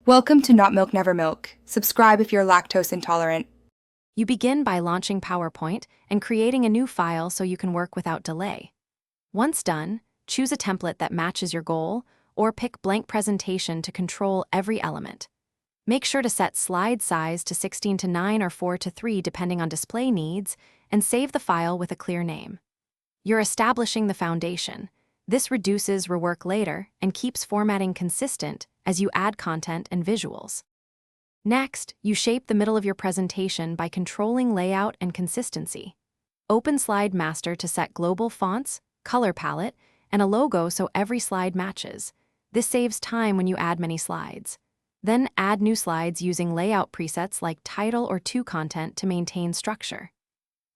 Welcome to Not Milk Never Milk. Subscribe if you're lactose intolerant. You begin by launching PowerPoint and creating a new file so you can work without delay. Once done, choose a template that matches your goal or pick blank presentation to control every element. Make sure to set slide size to 16:9 or 4:3 depending on display needs and save the file with a clear name. You're establishing the foundation. This reduces rework later and keeps formatting consistent as you add content and visuals. Next, you shape the middle of your presentation by controlling layout and consistency. Open Slide Master to set global fonts, color palette, and a logo so every slide matches. This saves time when you add many slides. Then add new slides using layout presets like title or to content to maintain structure.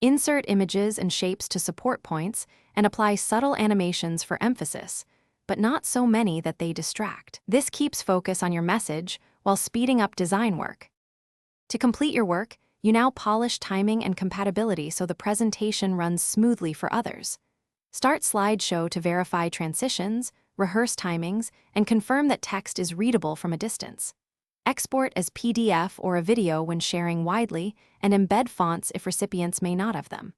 Insert images and shapes to support points and apply subtle animations for emphasis, but not so many that they distract. This keeps focus on your message while speeding up design work. To complete your work, you now polish timing and compatibility so the presentation runs smoothly for others. Start slideshow to verify transitions, rehearse timings, and confirm that text is readable from a distance. Export as PDF or a video when sharing widely, and embed fonts if recipients may not have them.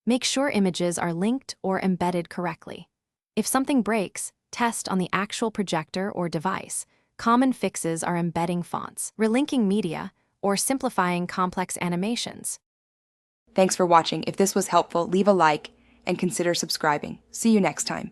Make sure images are linked or embedded correctly. If something breaks, test on the actual projector or device. Common fixes are embedding fonts, relinking media, or simplifying complex animations. Thanks for watching. If this was helpful, leave a like and consider subscribing. See you next time.